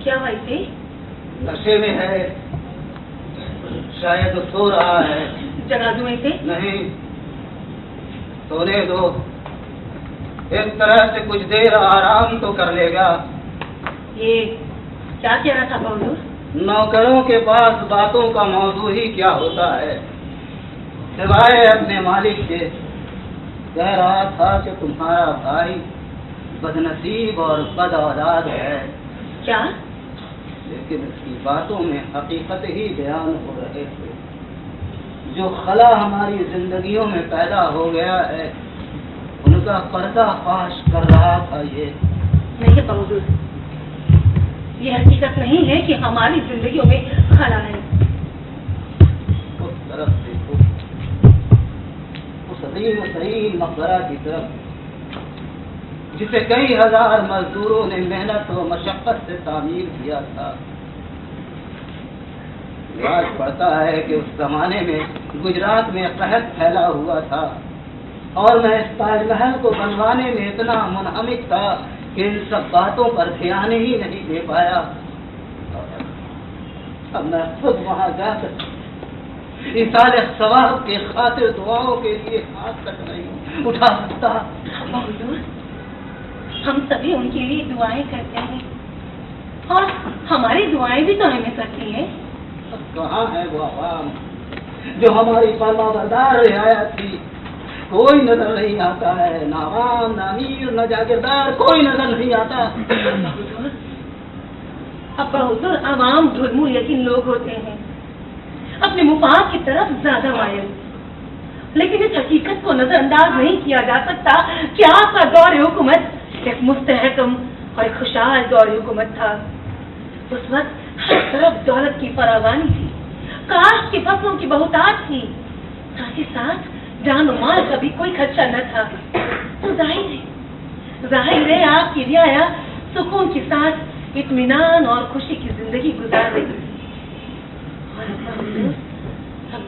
क्या वैसे? नशे में है, शायद सो रहा है। जगा दूं इसे? नहीं, सोने दो, एक तरह से कुछ देर आराम तो कर लेगा। ये क्या कह रहा था बबलू? नौकरों के पास बातों का मौजू ही क्या होता है सिवाय अपने मालिक के। कह रहा था कि तुम्हारा भाई बदनसीब और बद औलाद है। क्या? लेकिन इसकी बातों में हकीकत ही बयान हो रहे थे। जो खला हमारी जिंदगियों में पैदा हो गया है उनका पर्दाफाश कर रहा था। ये नहीं बबलू, ये हकीकत नहीं है कि हमारी जिंदगियों में खला है। उस तरफ देखो, उस अजीम तरीन मकबरा की तरफ जिसे कई हजार मजदूरों ने मेहनत व मशक्कत से तामीर किया था। रिवाज पड़ता है कि उस जमाने में गुजरात में कहत फैला हुआ था और मैं इस ताजमहल को बनवाने में इतना मुनहमिक था कि इन सब बातों पर ध्यान ही नहीं दे पाया। अब मैं खुद वहां जाकर इसाले सवाब के खातिर दुआओं के लिए हाथ तक नहीं उठा सकता। हम सभी उनके लिए दुआएं करते हैं और हमारी दुआएं भी तो हमें करती हैं। कहाँ है वो आवाम जो हमारी फरमाबरदार रियाया थी? कोई नजर नहीं आता है, ना आवाम, ना अमीर, ना जागीरदार, कोई नजर नहीं आता। अब बहादुर आवाम धुलमुल यकीन लोग होते हैं, अपने मुफाद की तरफ ज्यादा मायल। लेकिन इस हकीकत को नजरअंदाज नहीं किया जा सकता कि आपका दौर हुकूमत एक मुस्तहकम और एक खुशहाल दौर हुकूमत था। उस वक्त हर तरफ दौलत की फरावानी थी, काश्त की फसलों की बहुतायत थी, साथ ही साथ जान और माल का भी कोई खर्चा न था। तो जाहिर है आपकी रियाया सुकून के साथ इत्मीनान और खुशी की जिंदगी गुजार रही थी। अब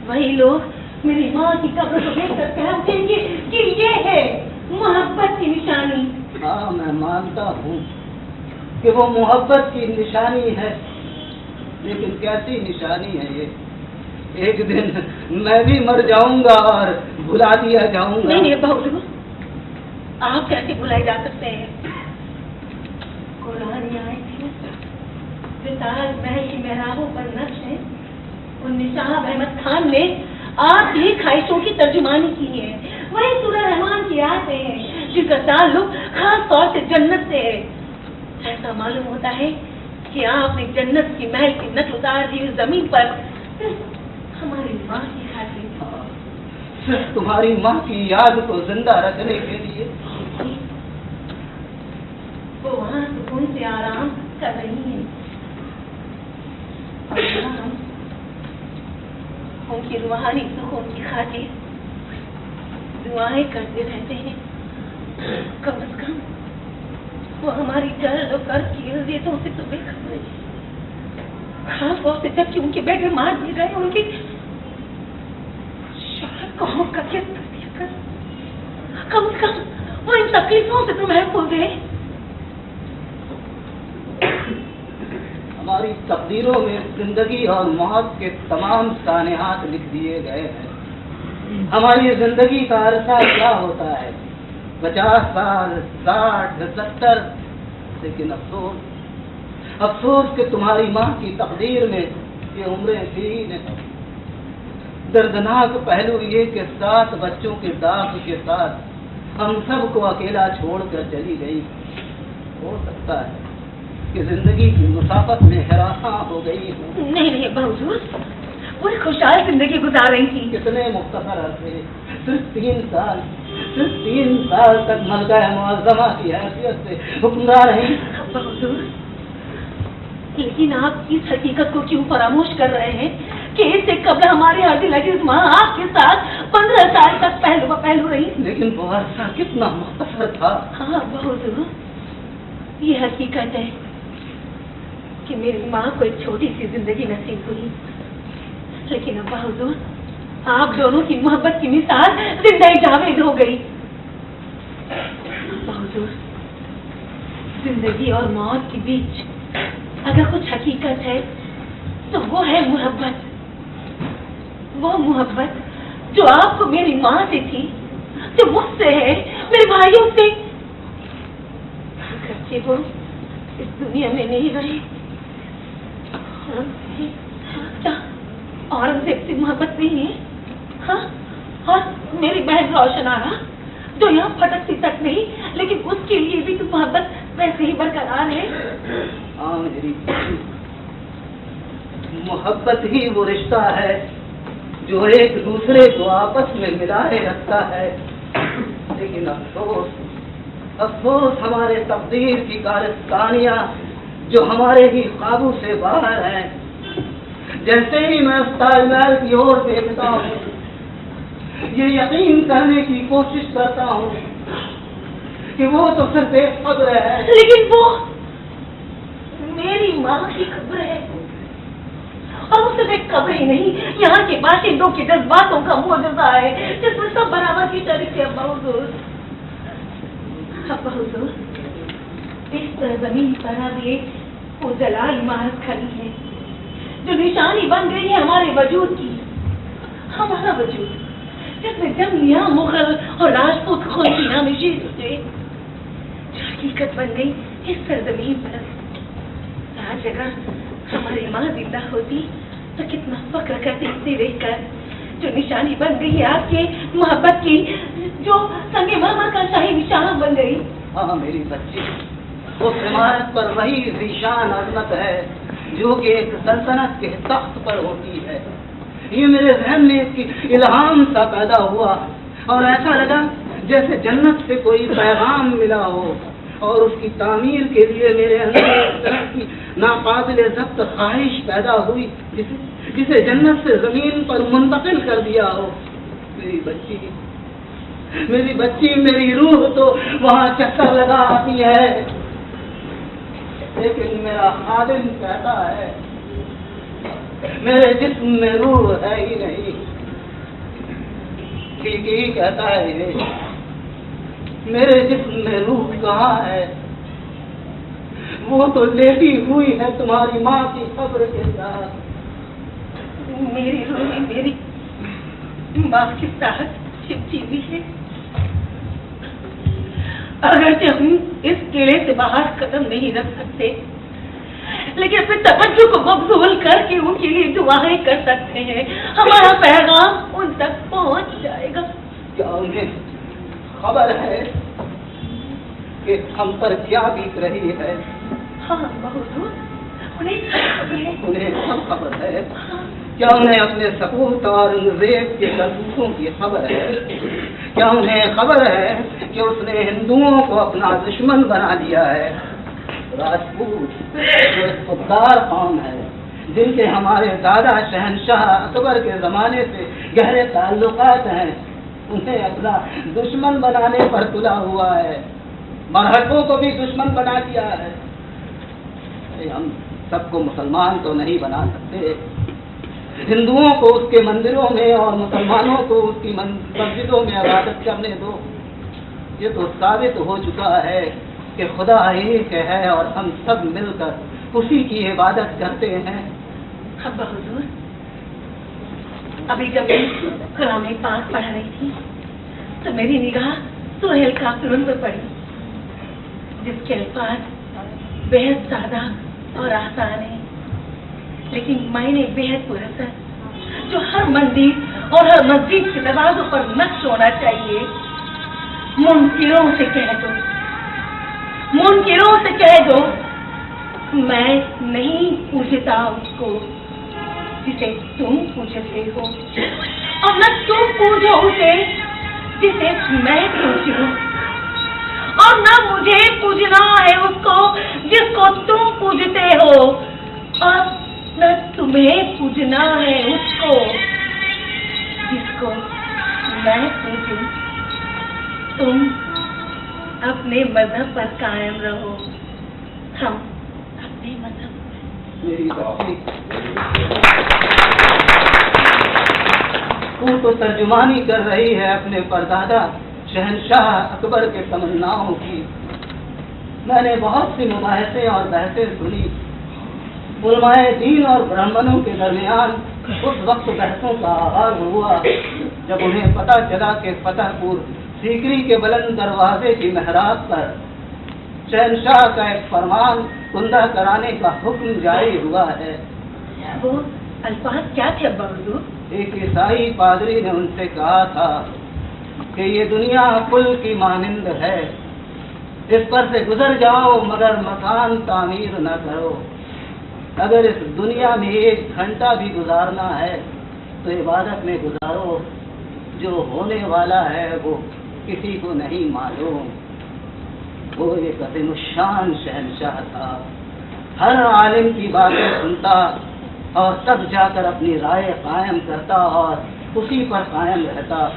वही लोग मेरी माँ की कब्र को देख कर कहते हैं कि ये है मोहब्बत की निशानी। हाँ, मैं मानता हूँ कि वो मोहब्बत की निशानी है, लेकिन कैसी निशानी है ये? एक दिन मैं भी मर जाऊंगा और भुला दिया जाऊंगा। नहीं बहू, आप कैसे भुलाए जा सकते हैं? कुरान जो ताजमहल की मेहराबों पर नक्श है, उन शाह अहमद खान ने आपकी ख्वाहिशों की तर्जुमानी की है। वही सूरह रहमान की आयतें हैं जिसका ताल्लुक खास तौर से जन्नत से है। ऐसा मालूम होता है कि आपने जन्नत की महल की नक्ल उतार दी उस जमीन पर हमारी माँ की खातिर, सिर्फ तुम्हारी माँ की याद को जिंदा रखने के लिए। वो वहाँ सुकून से आराम कर रही है और हम उनकी रूहानी सुकून की खातिर दुआएं करते रहते हैं। कम से कम वो हमारी जल्द और कर्ज की अज़ियतों से तो बेखबर है। खास तौर से जबकि उनके बेटे मार दिए गए, उनकी शौहर को कत्ल कर दिया कर। कम से कम वो इन तकलीफों से तो महफूज है। हमारी तकदीरों में जिंदगी और मौत के तमाम सानेहात लिख दिए गए हैं। हमारी जिंदगी का अरसा क्या होता है? 50 साल, 60, 70। लेकिन अफसोस कि तुम्हारी माँ की तकदीर में ये उम्रें थी नहीं। दर्दनाक पहलू ये कि 7 बच्चों के दाग के साथ हम सबको अकेला छोड़कर चली गई। हो सकता है कि जिंदगी की मुसाफत में हरासा हो गई हूँ। नहीं बहू, पूरी खुशहाल जिंदगी गुजार रही थी। कितने मुख्तसर अरसे, सिर्फ 3 साल तक मलका मुअज़्ज़मा की हैसियत से हुक्मरान रही। बहू, लेकिन आप इस हकीकत को क्यों फरामोश कर रहे हैं कि इससे कब्ल हमारी आदिल अजीज माँ आपके साथ 15 साल तक पहलू रही। लेकिन वो अरसा कितना मुख्तसर था। हाँ बहू, ये हकीकत है कि मेरी माँ को एक छोटी सी जिंदगी नसीब हुई। लेकिन अब्बा हुजूर, आप दोनों की मोहब्बत की मिसाल जिंदगी जावेद हो गई। अब्बा हुजूर, जिंदगी और मौत के बीच अगर कुछ हकीकत है तो वो है मोहब्बत। वो मोहब्बत जो आपको मेरी माँ से थी, जो मुझसे है, मेरे भाइयों से। अगरचे वो इस दुनिया में नहीं रहे, क्या औरंगजेब से मोहब्बत नहीं है? हाँ, और मेरी बहन रोशनारा जो यहाँ फटकती तक नहीं, लेकिन उसके लिए भी तो मोहब्बत वैसे ही बरकरार है। हाँ मेरी मोहब्बत ही वो रिश्ता है जो एक दूसरे को आपस में मिलाए रखता है। लेकिन अफसोस अफसोस हमारे तकदीर की कारस्तानियां जो हमारे ही काबू से बाहर हैं। जैसे ही मैं उस ताजमहल की ओर देखता हूँ, ये यकीन करने की कोशिश करता हूँ कि वो तो सिर्फ एक कब्र है, लेकिन वो मेरी माँ की कब्र है। और वो सिर्फ एक कब्र ही नहीं, यहाँ के बाशिंदों के जज्बातों का मोजज़ा है जिसमें सब बराबर की शरीक है। अब्बा हुजूर, इस जमीन पर अब ये वो जलाल इमारत खड़ी है जो निशानी बन गई है हमारे वजूद की। हमारा वजूद जिसने जन्म लिया मुगल और राजपूत खून की नामशीद से, जो हकीकत बन गई इस सरजमीन पर। आज अगर हमारी माँ जिंदा होती तो कितना फक्र करती इसे देखकर, जो निशानी बन गई है आपके मोहब्बत की, जो संगे मरमर का शाही निशान बन गई। हाँ मेरी बच्ची, उस इमारत पर वही ज़ीशान अजमत है जो कि एक सल्तनत के तख्त पर होती है। ये मेरे जहन में एक इल्हाम सा पैदा हुआ और ऐसा लगा जैसे जन्नत से कोई पैगाम मिला हो, और उसकी तामीर के लिए मेरे अंदर एक तरह की नाकाबिले ज़ब्त ख्वाहिश पैदा हुई जिसे जन्नत से जमीन पर मुंतकिल कर दिया हो। मेरी बच्ची, मेरी रूह तो वहाँ चक्कर लगा आती है, लेकिन मेरा खादिम कहता है मेरे जिस्म में रूह है ही नहीं। ठीक ही कहता है, मेरे जिस्म में रूह कहाँ है? वो तो लेटी हुई है तुम्हारी माँ की कब्र के साथ। मेरी रूह मेरी माँ के साथ चिपकी हुई है। अगरचे हम इस किले से बाहर कदम नहीं रख सकते, लेकिन अपने तवज्जो को मबजूल करके उनके लिए दुआएं कर सकते हैं। हमारा पैगाम उन तक पहुंच जाएगा। क्या उन्हें खबर है कि हम पर क्या बीत रही है? हाँ बहुतूर, उन्हें सब खबर है। क्या उन्हें अपने सपूत और अंग्रेज के करतूतों की खबर है? क्या उन्हें खबर है कि उसने हिंदुओं को अपना दुश्मन बना दिया है? राजपूत जो खुददार कौम है, जिनके हमारे दादा शहनशाह अकबर के ज़माने से गहरे ताल्लुकात हैं, उन्हें अपना दुश्मन बनाने पर तुला हुआ है। मरहटों को भी दुश्मन बना दिया है। हम सबको मुसलमान तो नहीं बना सकते। हिंदुओं को उसके मंदिरों में और मुसलमानों को उसकी मस्जिदों में इबादत करने दो। ये तो साबित हो चुका है कि खुदा एक है और हम सब मिलकर उसी की इबादत करते हैं। अब्बा हुजूर, अभी जब मैं कलाम पाक पढ़ रही थी तो मेरी निगाह सुहेल काफिरुन पर पड़ी, जिसके अल्फाज बेहद सादा और आसान है, लेकिन मायने बेहद पुरअसर, जो हर मंदिर और हर मस्जिद के दरवाजों पर नक्श होना चाहिए। मुनकिरों से कह दो, मुनकिरों से कह दो, मैं नहीं पूजता उसको जिसे तुम पूजते हो, और न तुम पूजो उसे जिसे मैं पूजूं, और न मुझे पूजना है उसको जिसको तुम पूजते हो, और न तुम्हें पूजना है उसको जिसको मैं पूजूं। तुम अपने मजहब पर कायम रहो, हम अपने मजहब। मेरी बच्ची, तू तो तर्जुमानी कर रही है अपने परदादा शहनशाह अकबर के तमन्नाओं की। میں نے بہت سی مباحثیں اور بحثیں سنی. علمائے دین اور برہمنوں کے درمیان اس وقت بحثوں کا آغاز ہوا جب انہیں پتہ چلا کہ فتح پور سیکری کے بلند دروازے کی محراب پر شہنشاہ کا ایک فرمان کندہ کرانے کا حکم جاری ہوا ہے. وہ الفاظ کیا تھے ابا حضور؟ ایک عیسائی پادری نے ان سے کہا تھا کہ یہ دنیا پل کی مانند ہے، اس پر سے گزر جاؤ مگر مکان تعمیر نہ کرو. اگر اس دنیا میں 1 گھنٹہ بھی گزارنا ہے تو عبادت میں گزارو، جو ہونے والا ہے وہ کسی کو نہیں معلوم. وہ ایک عظیم الشان شہنشاہ تھا، ہر عالم کی باتیں سنتا اور تب جا کر اپنی رائے قائم کرتا اور اسی پر قائم رہتا.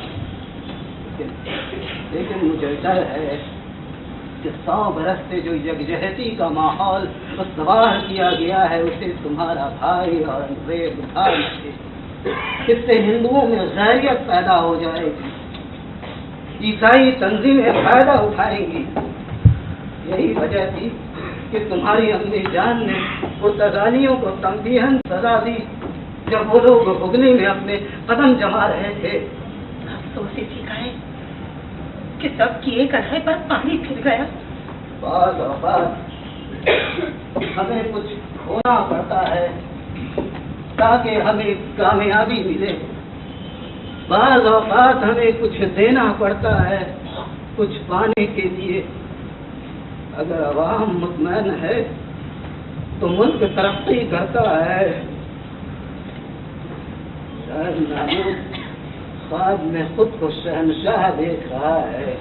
لیکن مجھے ڈر ہے کہ 100 برس سے جو یکجہتی کا ماحول استوار کیا گیا ہے اسے تمہارا بھائی اور انگریز اٹھا لے. اس سے ہندوؤں میں غیریت پیدا ہو جائے گی، عیسائی تنظیمیں فائدہ اٹھائیں گی. یہی وجہ تھی کہ تمہاری امی جان نے پرتگالیوں کو تنبیہاً سزا دی جب وہ لوگ ہگلی میں اپنے قدم جما رہے تھے. افسوس اسی کا ہے کہ سب کیے کڑھائی پر پانی پھر گیا. بعض اوقات ہمیں کچھ کھونا پڑتا ہے تاکہ ہمیں کامیابی ملے. بعض اوقات ہمیں کچھ دینا پڑتا ہے کچھ پانے کے لیے. اگر عوام مطمئن ہے تو ملک ترقی کرتا ہے. شاید خواب میں خود کو شہنشاہ دیکھ رہا ہے.